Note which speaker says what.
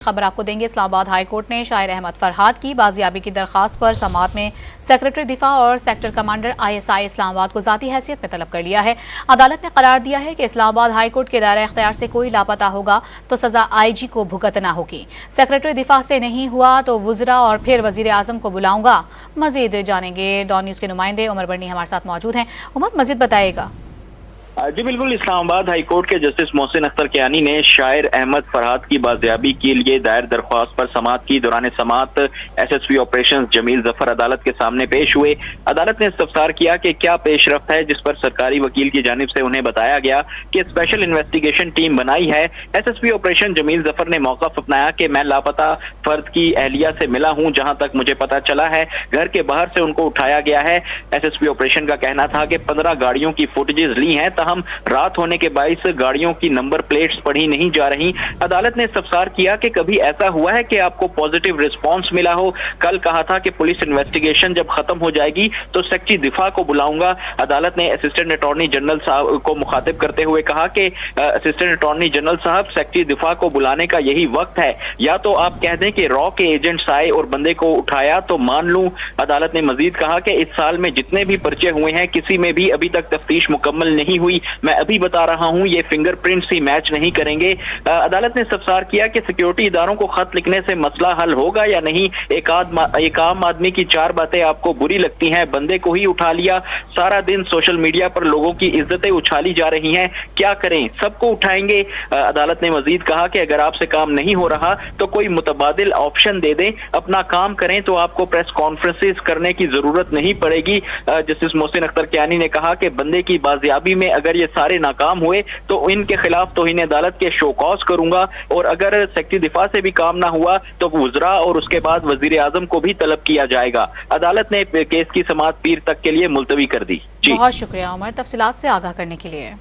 Speaker 1: खबर आपको देंगे। इस्लामाबाद हाई कोर्ट ने शायर अहमद फरहाद की बाजियाबी की दरखास्त पर समाअत में सेक्रेटरी दिफा और सेक्टर कमांडर ISI इस्लामाबाद को ज़ाती हैसियत में तलब कर लिया है। अदालत ने करार दिया है कि इस्लामाबाद हाई कोर्ट के दायरा इख्तियार से कोई लापता होगा तो सज़ा IG को भुगतना होगी। सेक्रेटरी दिफा से नहीं हुआ तो वुज़रा और फिर वज़ीर आज़म को बुलाऊंगा। मज़ीद जानेंगे, डॉन न्यूज़ के नुमाइंदे उमर बर्नी हमारे साथ मौजूद हैं। उमर, मज़ीद बताइएगा।
Speaker 2: जी बिल्कुल, इस्लामाबाद हाई कोर्ट के जस्टिस मोहसिन अख्तर कियानी ने शायर अहमद फरहाद की बाजियाबी के लिए दायर दरख्वास्त पर समाअत की। दौरान समाअत SSP ऑपरेशन जमील जफर अदालत के सामने पेश हुए। अदालत ने इस्तफसार किया कि क्या पेशरफ्त है, जिस पर सरकारी वकील की जानिब से उन्हें बताया गया कि स्पेशल इन्वेस्टिगेशन टीम बनाई है। SSP ऑपरेशन जमील जफर ने मौक़िफ़ अपनाया कि मैं लापता फर्द की अहलिया से मिला हूं। जहां तक मुझे पता चला है घर के बाहर से उनको उठाया गया है। SSP ऑपरेशन का कहना था कि 15 गाड़ियों की फुटेजेस ली हैं, हम रात होने के बाइस गाड़ियों की नंबर प्लेट्स पढ़ी नहीं जा रही। अदालत ने इस्तफसार किया कि कभी ऐसा हुआ है कि आपको पॉजिटिव रिस्पांस मिला हो। कल कहा था कि पुलिस इन्वेस्टिगेशन जब खत्म हो जाएगी तो सेक्रेटरी दिफा को बुलाऊंगा। अदालत ने असिस्टेंट अटॉर्नी जनरल साहब को मुखातिब करते हुए कहा कि असिस्टेंट अटॉर्नी जनरल साहब, सेक्रेटरी दिफा को बुलाने का यही वक्त है। या तो आप कह दें कि रॉ के एजेंट्स आए और बंदे को उठाया तो मान लूं। अदालत ने मजीद कहा कि इस साल में जितने भी पर्चे हुए हैं किसी में भी अभी तक तफ्तीश मुकम्मल नहीं हुई। मैं अभी बता रहा हूं, ये फिंगरप्रिंट्स ही मैच नहीं करेंगे। अदालत ने इस्तफसार किया कि सिक्योरिटी इदारों को खत लिखने से मसला हल होगा या नहीं। एक आम आदमी की 4 बातें आपको बुरी लगती हैं। बंदे को ही उठा लिया, सारा दिन सोशल मीडिया पर लोगों की इज्जतें उछाली जा रही हैं, क्या करें, सबको उठाएंगे। अदालत ने मजीद कहा कि अगर आपसे काम नहीं हो रहा तो कोई मुतबादिल ऑप्शन दे दें, अपना काम करें तो आपको प्रेस कॉन्फ्रेंसेस करने की जरूरत नहीं पड़ेगी। जस्टिस मोहसिन अख्तर कियानी ने कहा कि बंदे की बाजियाबी में अगर ये सारे नाकाम हुए तो इनके खिलाफ तौहीन अदालत के शो कॉज करूंगा, और अगर सेक्रेटरी दिफा से भी काम ना हुआ तो वुज़रा और उसके बाद वजीर आजम को भी तलब किया जाएगा। अदालत ने केस की समाअत पीर तक के लिए मुलतवी कर दी। जी
Speaker 1: बहुत शुक्रिया उमर, तफसीलात से आगाह करने के लिए।